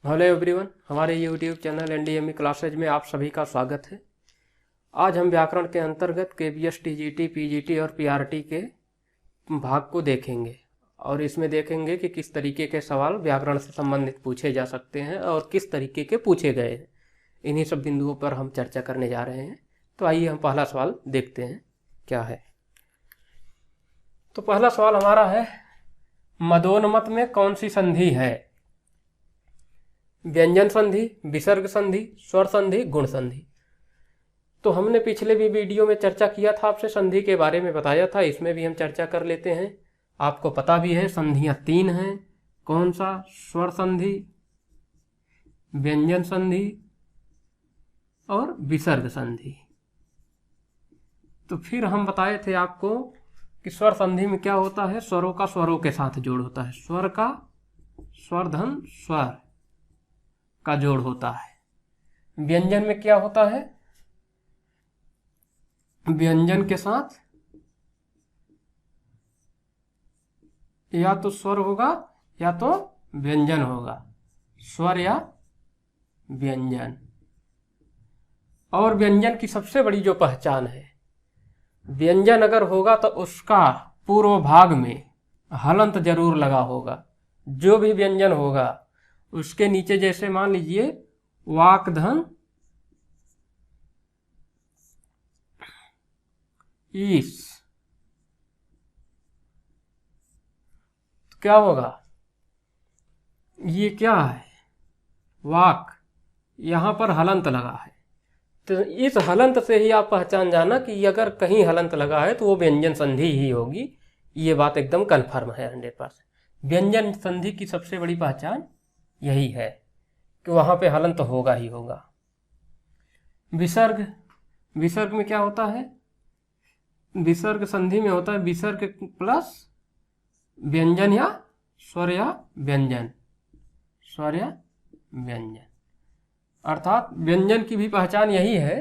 Hello everyone, हमारे YouTube channel एनडीएमई classes में आप सभी का स्वागत है। आज हम व्याकरण के अंतर्गत केबीएस, टीजीटी, पीजीटी और पीआरटी के भाग को देखेंगे और इसमें देखेंगे कि किस तरीके के सवाल व्याकरण से संबंधित पूछे जा सकते हैं और किस तरीके के पूछे गए हैं। इन्हीं सब बिंदुओं पर हम चर्चा करने जा रहे हैं। तो आइए हम पहला सवाल देखते हैं क्या है। तो पहला सवाल हमारा है, मदोन्मत्त में कौन सी संधि है? व्यंजन संधि, विसर्ग संधि, स्वर संधि, गुण संधि। तो हमने पिछले भी वीडियो में चर्चा किया था, आपसे संधि के बारे में बताया था। इसमें भी हम चर्चा कर लेते हैं। आपको पता भी है संधियां 3 हैं। कौन सा? स्वर संधि, व्यंजन संधि और विसर्ग संधि। तो फिर हम बताए थे आपको कि स्वर संधि में क्या होता है, स्वरों का स्वरों के साथ जोड़ होता है। स्वर का स्वर धन स्वर का जोड़ होता है। व्यंजन में क्या होता है, व्यंजन के साथ या तो स्वर होगा या तो व्यंजन होगा, स्वर या व्यंजन। और व्यंजन की सबसे बड़ी जो पहचान है, व्यंजन अगर होगा तो उसका पूर्व भाग में हलंत जरूर लगा होगा। जो भी व्यंजन होगा उसके नीचे, जैसे मान लीजिए वाक्धन ईस, तो क्या होगा? ये क्या है? वाक। यहां पर हलंत लगा है। तो इस हलंत से ही आप पहचान जाना कि अगर कहीं हलंत लगा है तो वो व्यंजन संधि ही होगी। ये बात एकदम कन्फर्म है 100%। व्यंजन संधि की सबसे बड़ी पहचान यही है कि वहां पे हलंत होगा ही होगा। विसर्ग, विसर्ग में क्या होता है? विसर्ग संधि में होता है विसर्ग प्लस व्यंजन या स्वर या व्यंजन, स्वर या व्यंजन। अर्थात व्यंजन की भी पहचान यही है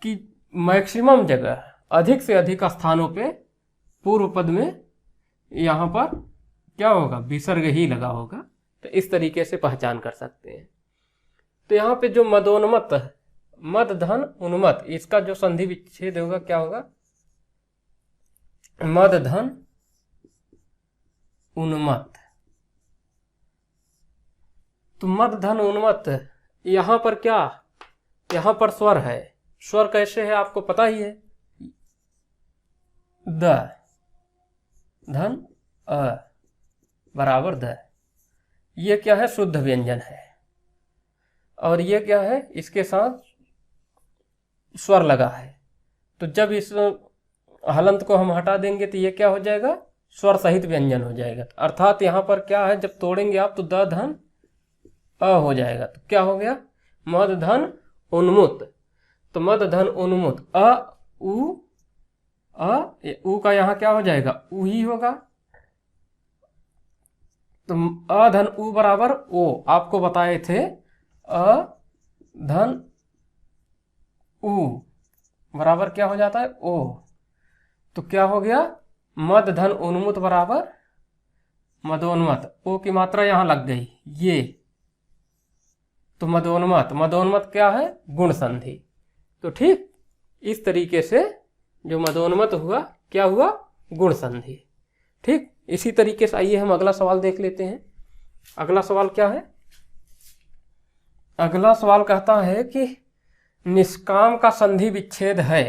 कि मैक्सिमम जगह, अधिक से अधिक स्थानों पे पूर्व पद में यहां पर क्या होगा? विसर्ग ही लगा होगा। तो इस तरीके से पहचान कर सकते हैं। तो यहाँ पे जो मदोन्मत्त है, मद धन उन्मत्त, इसका जो संधि विच्छेद होगा क्या होगा? मद धन उन्मत्त। तो मद धन उन्मत्त, यहां पर क्या? यहां पर स्वर है। स्वर कैसे है आपको पता ही है, द धन अ बराबर द। ये क्या है? शुद्ध व्यंजन है। और ये क्या है? इसके साथ स्वर लगा है। तो जब इस हलंत को हम हटा देंगे तो ये क्या हो जाएगा? स्वर सहित व्यंजन हो जाएगा। अर्थात यहां पर क्या है, जब तोड़ेंगे आप तो द धन अ हो जाएगा। तो क्या हो गया? मद धन उन्मुत्त। तो मद धन उन्मुत्त, अ उ, अ उ का यहां क्या हो जाएगा? उ ही होगा। तो अ धन उ बराबर ओ, आपको बताए थे अ धन उ बराबर क्या हो जाता है? ओ। तो क्या हो गया? मद धन उन्मुत बराबर मदोन्मत्त। ओ की मात्रा यहां लग गई ये, तो मदोन्मत्त। मदोन्मत्त क्या है? गुण संधि। तो ठीक इस तरीके से जो मदोन्मत्त हुआ क्या हुआ? गुण संधि। ठीक इसी तरीके से आइए हम अगला सवाल देख लेते हैं। अगला सवाल क्या है? अगला सवाल कहता है कि निष्काम का संधि विच्छेद है।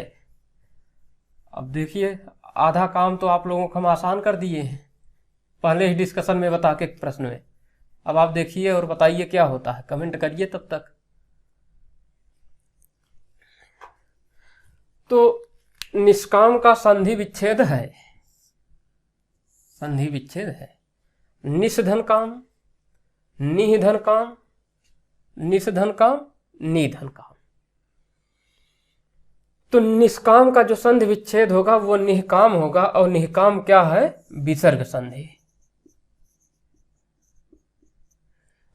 अब देखिए, आधा काम तो आप लोगों को हम आसान कर दिए हैं पहले ही डिस्कशन में बता के प्रश्न में। अब आप देखिए और बताइए क्या होता है, कमेंट करिए तब तक। तो निष्काम का संधि विच्छेद है, संधि विच्छेद है। निषधन काम, निधन काम, निषधन काम, निधन काम। तो निष्काम का जो संधि विच्छेद होगा वो निष्काम होगा। और निष्काम क्या है? विसर्ग संधि।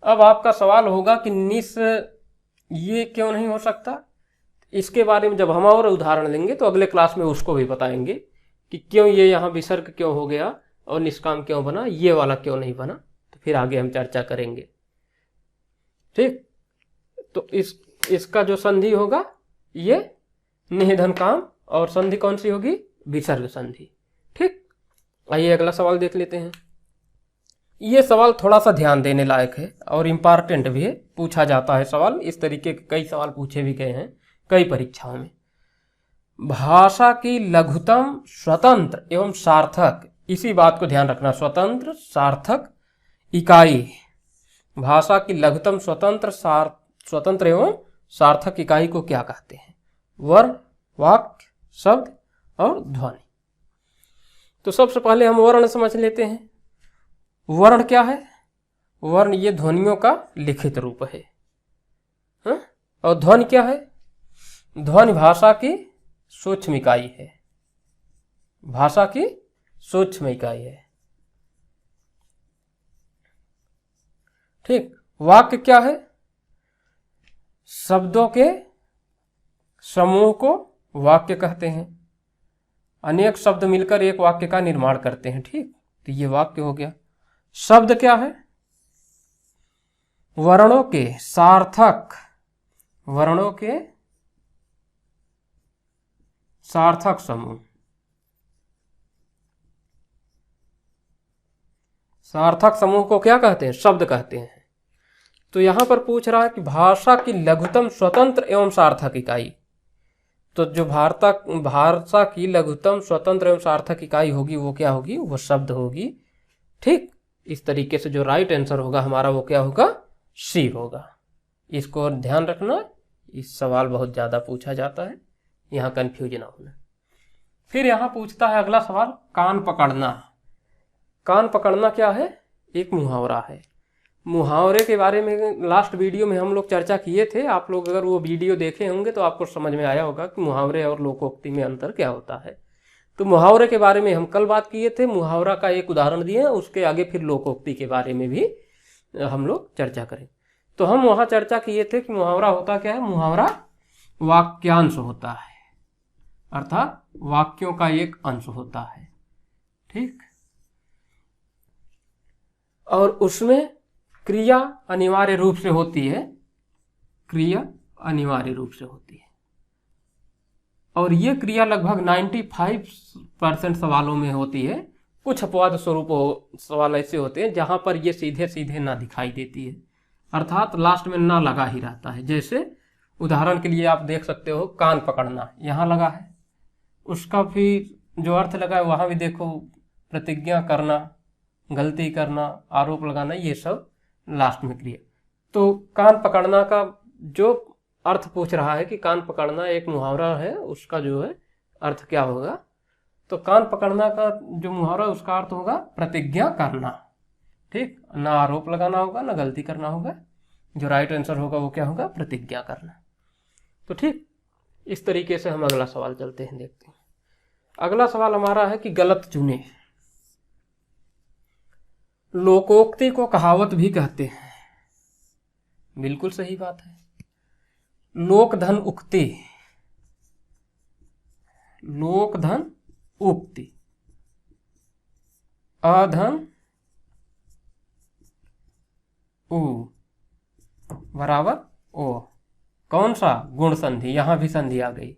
अब आपका सवाल होगा कि निस ये क्यों नहीं हो सकता? इसके बारे में जब हम और उदाहरण लेंगे तो अगले क्लास में उसको भी बताएंगे कि क्यों ये यहाँ विसर्ग क्यों हो गया और निष्काम क्यों बना, ये वाला क्यों नहीं बना। तो फिर आगे हम चर्चा करेंगे। ठीक, तो इसका जो संधि होगा ये निधन काम, और संधि कौन सी होगी, विसर्ग संधि। ठीक, आइए अगला सवाल देख लेते हैं। ये सवाल थोड़ा सा ध्यान देने लायक है और इम्पॉर्टेंट भी है, पूछा जाता है सवाल, इस तरीके के कई सवाल पूछे भी गए हैं कई परीक्षाओं में। भाषा की लघुतम स्वतंत्र एवं सार्थक, इसी बात को ध्यान रखना, स्वतंत्र सार्थक इकाई, भाषा की लघुतम स्वतंत्र एवं सार्थक इकाई को क्या कहते हैं? वर्ण, वाक्य, शब्द और ध्वनि। तो सबसे पहले हम वर्ण समझ लेते हैं। वर्ण क्या है? वर्ण ये ध्वनियों का लिखित रूप है, हाँ? और ध्वनि क्या है? ध्वनि भाषा की सूक्ष्म इकाई है, भाषा की सूक्ष्म इकाई है। ठीक, वाक्य क्या है? शब्दों के समूह को वाक्य कहते हैं, अनेक शब्द मिलकर एक वाक्य का निर्माण करते हैं। ठीक, तो ये वाक्य हो गया। शब्द क्या है? वर्णों के सार्थक, वर्णों के सार्थक समूह, सार्थक समूह को क्या कहते हैं? शब्द कहते हैं। तो यहां पर पूछ रहा है कि भाषा की लघुतम स्वतंत्र एवं सार्थक इकाई, तो जो भाषा की लघुतम स्वतंत्र एवं सार्थक इकाई होगी वो क्या होगी? वो शब्द होगी। ठीक, इस तरीके से जो राइट आंसर होगा हमारा वो क्या होगा? सी होगा। इसको ध्यान रखना, इस सवाल बहुत ज्यादा पूछा जाता है, यहाँ कंफ्यूज ना होना। फिर यहाँ पूछता है अगला सवाल, कान पकड़ना। कान पकड़ना क्या है? एक मुहावरा है। मुहावरे के बारे में लास्ट वीडियो में हम लोग चर्चा किए थे, आप लोग अगर वो वीडियो देखे होंगे तो आपको समझ में आया होगा कि मुहावरे और लोकोक्ति में अंतर क्या होता है। तो मुहावरे के बारे में हम कल बात किए थे, मुहावरा का एक उदाहरण दिए, उसके आगे फिर लोकोक्ति के बारे में भी हम लोग चर्चा करें। तो हम वहाँ चर्चा किए थे कि मुहावरा होता क्या है? मुहावरा वाक्यांश होता है, अर्थात वाक्यों का एक अंश होता है। ठीक, और उसमें क्रिया अनिवार्य रूप से होती है, क्रिया अनिवार्य रूप से होती है, और ये क्रिया लगभग 95% सवालों में होती है। कुछ अपवाद स्वरूप सवाल ऐसे होते हैं जहां पर ये सीधे सीधे ना दिखाई देती है, अर्थात लास्ट में ना लगा ही रहता है। जैसे उदाहरण के लिए आप देख सकते हो, कान पकड़ना यहाँ लगा है, उसका फिर जो अर्थ लगा है वहां भी देखो, प्रतिज्ञा करना, गलती करना, आरोप लगाना, ये सब लास्ट में क्रिया। तो कान पकड़ना का जो अर्थ पूछ रहा है कि कान पकड़ना एक मुहावरा है, उसका जो है अर्थ क्या होगा? तो कान पकड़ना का जो मुहावरा उसका अर्थ होगा प्रतिज्ञा करना। ठीक, ना आरोप लगाना होगा ना गलती करना होगा, जो राइट आंसर होगा वो क्या होगा? प्रतिज्ञा करना। तो ठीक, इस तरीके से हम अगला सवाल चलते हैं, देखते हैं। अगला सवाल हमारा है कि गलत चुने। लोकोक्ति को कहावत भी कहते हैं, बिल्कुल सही बात है। लोकधन उक्ति, लोकधन उक्ति, अधन उ बराबर ओ, कौन सा? गुण संधि, यहां भी संधि आ गई।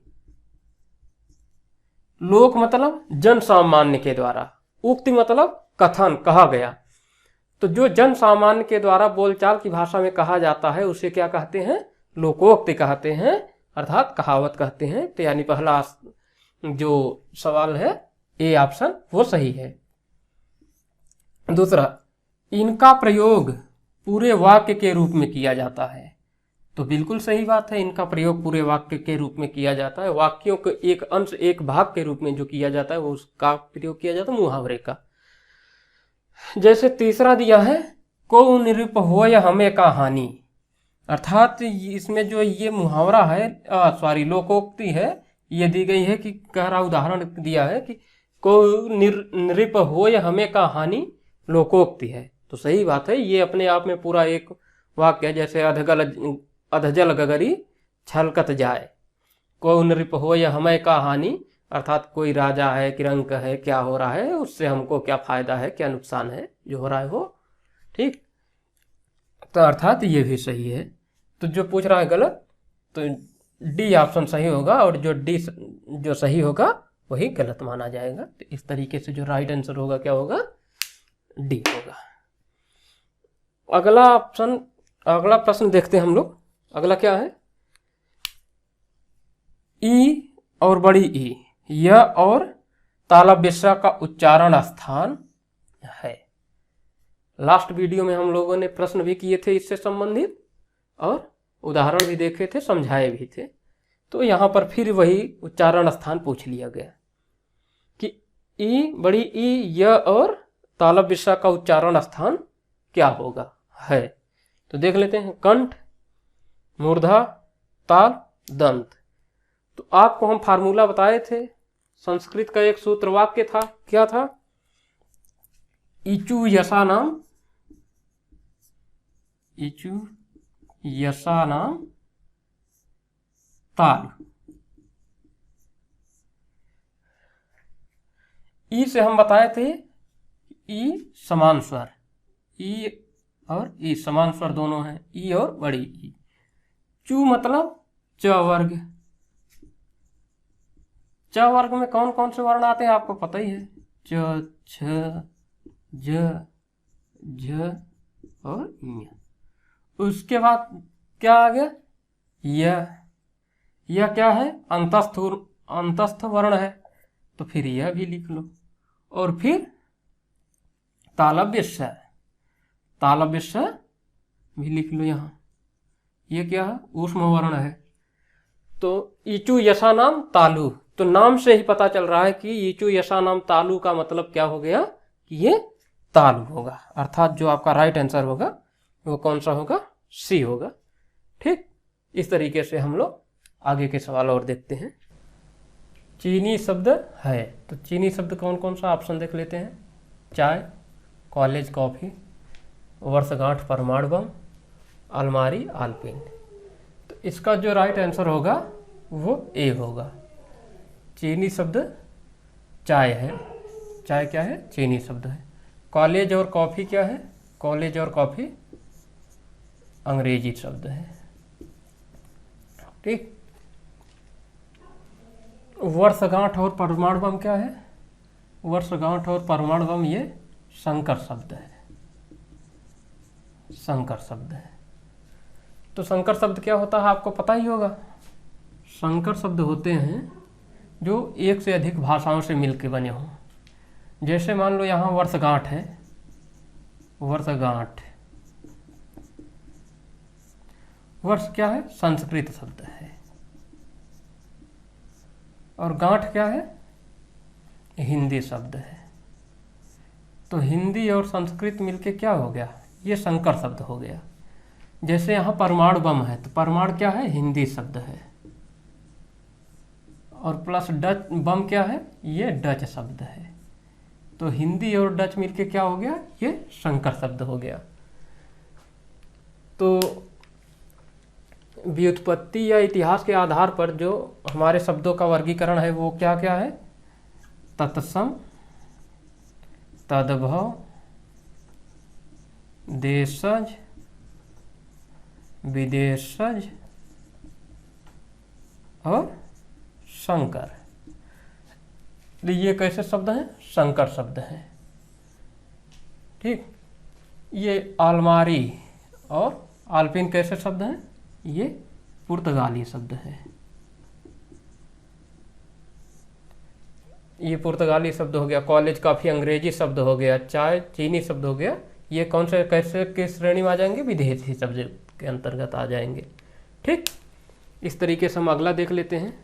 लोक मतलब जन सामान्य के द्वारा, उक्ति मतलब कथन, कहा गया। तो जो जन सामान्य के द्वारा बोलचाल की भाषा में कहा जाता है उसे क्या कहते हैं? लोकोक्ति कहते हैं, अर्थात कहावत कहते हैं। तो यानी पहला जो सवाल है ए ऑप्शन वो सही है। दूसरा, इनका प्रयोग पूरे वाक्य के रूप में किया जाता है, तो बिल्कुल सही बात है, इनका प्रयोग पूरे वाक्य के रूप में किया जाता है। वाक्यों के एक अंश, एक भाग के रूप में जो किया जाता है वो उसका प्रयोग किया जाता है, मुहावरे का। जैसे तीसरा दिया है, को निरूप हो या हमें का हानि, अर्थात इसमें जो ये मुहावरा है, लोकोक्ति है, ये दी गई है कि कह रहा उदाहरण दिया है कि को निरूप हो या हमें का हानि लोकोक्ति है। तो सही बात है, ये अपने आप में पूरा एक वाक्य है। जैसे अधजल गगरी छलकत जाए, को निरूप हो या हमें का हानि, अर्थात कोई राजा है, किरंक है, क्या हो रहा है, उससे हमको क्या फायदा है, क्या नुकसान है जो हो रहा है वो। ठीक, तो अर्थात ये भी सही है। तो जो पूछ रहा है गलत, तो डी ऑप्शन सही होगा, और जो डी जो सही होगा वही गलत माना जाएगा। तो इस तरीके से जो राइट आंसर होगा क्या होगा, डी होगा। अगला प्रश्न देखते हैं हम लोग। अगला क्या है, ई और बड़ी ई, यह और तालव्य का उच्चारण स्थान है। लास्ट वीडियो में हम लोगों ने प्रश्न भी किए थे इससे संबंधित, और उदाहरण भी देखे थे, समझाए भी थे। तो यहाँ पर फिर वही उच्चारण स्थान पूछ लिया गया कि ई, बड़ी ई, य और तालव्य का उच्चारण स्थान क्या होगा है। तो देख लेते हैं, कंठ, मूर्धा, ताल, दंत। तो आपको हम फार्मूला बताए थे, संस्कृत का एक सूत्र वाक्य था, क्या था, इचु यशानाम, इचु यशानाम ताल। ई से हम बताए थे ई समान स्वर, ई और ई समान स्वर दोनों हैं, ई और बड़ी ई। चू मतलब च वर्ग। च वर्ग में कौन कौन से वर्ण आते हैं आपको पता ही है, च, छ, ज, झ और ञ। उसके बाद क्या आ गया, यह क्या है, अंतस्थ वर्ण है, तो फिर यह भी लिख लो। और फिर तालव्य भी लिख लो यहाँ, ये क्या है, ऊष्म वर्ण है। तो ईचु यशानाम तालु, तो नाम से ही पता चल रहा है कि ईचु यशानाम तालु का मतलब क्या हो गया कि ये तालु होगा। अर्थात जो आपका राइट आंसर होगा वो कौन सा होगा, सी होगा। ठीक, इस तरीके से हम लोग आगे के सवाल और देखते हैं। चीनी शब्द है, तो चीनी शब्द कौन कौन सा, ऑप्शन देख लेते हैं, चाय, कॉलेज, कॉफ़ी, वर्षगांठ, परमाणु बम, अलमारी, आलपीन। तो इसका जो राइट आंसर होगा वो ए होगा। चीनी शब्द चाय है, चाय क्या है, चीनी शब्द है। कॉलेज और कॉफ़ी क्या है, कॉलेज और कॉफ़ी अंग्रेजी शब्द है। ठीक, वर्षगांठ और परमाणु बम क्या है, वर्षगांठ और परमाणु बम ये संकर शब्द है, संकर शब्द है। तो संकर शब्द क्या होता है आपको पता ही होगा। संकर शब्द होते हैं जो एक से अधिक भाषाओं से मिलकर बने हों। जैसे मान लो यहाँ वर्षगांठ है, वर्षगांठ, वर्ष क्या है, संस्कृत शब्द है, और गांठ क्या है, हिंदी शब्द है। तो हिंदी और संस्कृत मिलके क्या हो गया, ये संकर शब्द हो गया। जैसे यहाँ परमाणु बम है, तो परमाणु क्या है, हिंदी शब्द है, और प्लस डच बम क्या है, ये डच शब्द है। तो हिंदी और डच मिलके क्या हो गया, ये संकर शब्द हो गया। तो व्युत्पत्ति या इतिहास के आधार पर जो हमारे शब्दों का वर्गीकरण है वो क्या क्या है, तत्सम, तद्भव, देशज, विदेशज और संकर। ये कैसे शब्द हैं, संकर शब्द हैं। ठीक, ये अलमारी और आलपीन कैसे शब्द हैं, ये पुर्तगाली शब्द है। ये पुर्तगाली शब्द हो गया। कॉलेज काफ़ी अंग्रेजी शब्द हो गया। चाय चीनी शब्द हो गया। ये कौन से कैसे किस श्रेणी में आ जाएंगे, विदेशी शब्द के अंतर्गत आ जाएंगे। ठीक, इस तरीके से हम अगला देख लेते हैं।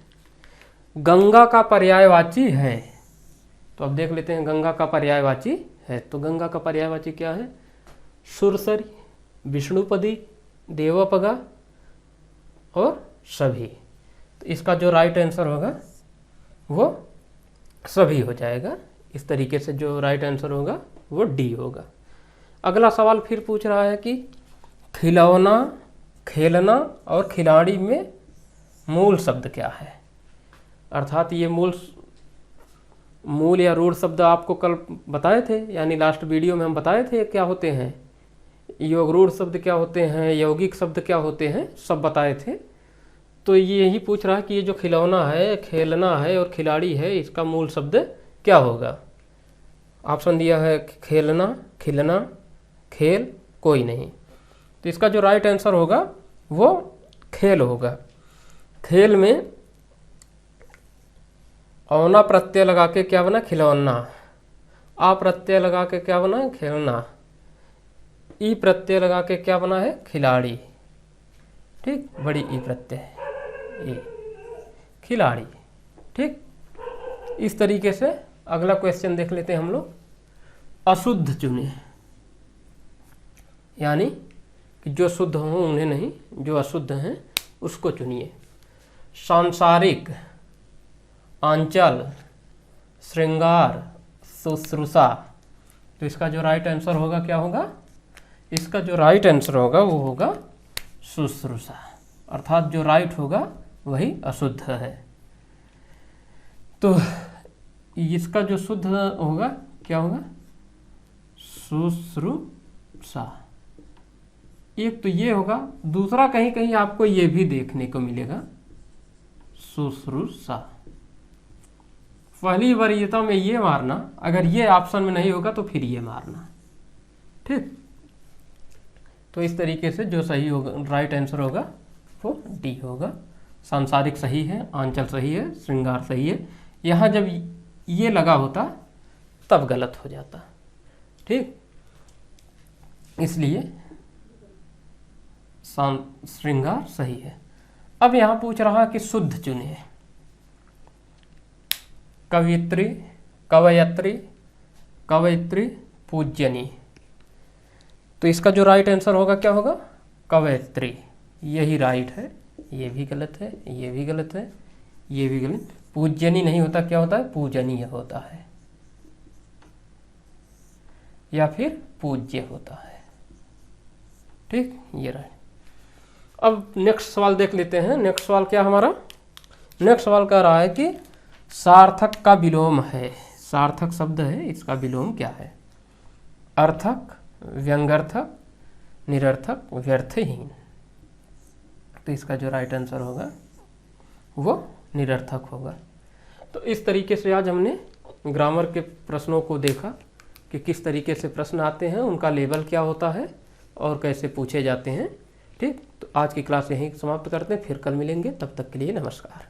गंगा का पर्यायवाची है, तो अब देख लेते हैं गंगा का पर्यायवाची है। तो गंगा का पर्यायवाची क्या है, सुरसरी, विष्णुपदी, देवपगा और सभी। तो इसका जो राइट आंसर होगा वो सभी हो जाएगा। इस तरीके से जो राइट आंसर होगा वो डी होगा। अगला सवाल फिर पूछ रहा है कि खिलौना, खेलना और खिलाड़ी में मूल शब्द क्या है। अर्थात ये मूल या रूढ़ शब्द आपको कल बताए थे, यानी लास्ट वीडियो में हम बताए थे क्या होते हैं। योग रूढ़ शब्द क्या होते हैं, यौगिक शब्द क्या होते हैं, सब बताए थे। तो ये यही पूछ रहा है कि ये जो खिलौना है, खेलना है और खिलाड़ी है, इसका मूल शब्द क्या होगा। ऑप्शन दिया है खेलना, खिलना, खेल, कोई नहीं। तो इसका जो राइट आंसर होगा वो खेल होगा। खेल में औना प्रत्यय लगा के क्या बना, खिलौना। आ प्रत्यय लगा के क्या बना है, खेलना। ई प्रत्यय लगा के क्या बना है, खिलाड़ी। ठीक, बड़ी ई प्रत्यय, ये खिलाड़ी। ठीक, इस तरीके से अगला क्वेश्चन देख लेते हैं हम लोग। अशुद्ध चुने, यानी कि जो शुद्ध हो उन्हें नहीं, जो अशुद्ध हैं उसको चुनिए। सांसारिक, आंचल, श्रृंगार, शुश्रूषा। तो इसका जो राइट आंसर होगा क्या होगा, इसका जो राइट आंसर होगा वो होगा शुश्रूषा, अर्थात जो राइट होगा वही अशुद्ध है। तो इसका जो शुद्ध होगा क्या होगा, शुश्रूषा। एक तो ये होगा, दूसरा कहीं कहीं आपको ये भी देखने को मिलेगा, शुश्रूषा। पहली वरीयता में ये मारना, अगर ये ऑप्शन में नहीं होगा तो फिर ये मारना। ठीक, तो इस तरीके से जो सही होगा, राइट आंसर होगा वो डी होगा। सांसारिक सही है, आंचल सही है, श्रृंगार सही है। यहाँ जब ये लगा होता तब गलत हो जाता। ठीक, इसलिए श्रृंगार सही है। अब यहाँ पूछ रहा कि शुद्ध चुने। कवित्री, कवयत्री, कवयत्री, पूज्यनी। तो इसका जो राइट आंसर होगा क्या होगा, कवयत्री। यही राइट है, ये भी गलत है, ये भी गलत है, ये भी गलत। पूज्यनी नहीं होता, क्या होता है, पूजनीय होता है, या फिर पूज्य होता है। ठीक, ये राइट। अब नेक्स्ट सवाल देख लेते हैं। नेक्स्ट सवाल क्या हमारा, नेक्स्ट सवाल कह रहा है कि सार्थक का विलोम है। सार्थक शब्द है, इसका विलोम क्या है। अर्थक, व्यंग्यार्थक, निरर्थक, व्यर्थहीन। तो इसका जो राइट आंसर होगा वो निरर्थक होगा। तो इस तरीके से आज हमने ग्रामर के प्रश्नों को देखा कि किस तरीके से प्रश्न आते हैं, उनका लेवल क्या होता है और कैसे पूछे जाते हैं। ठीक, तो आज की क्लास यहीं समाप्त करते हैं, फिर कल मिलेंगे, तब तक के लिए नमस्कार।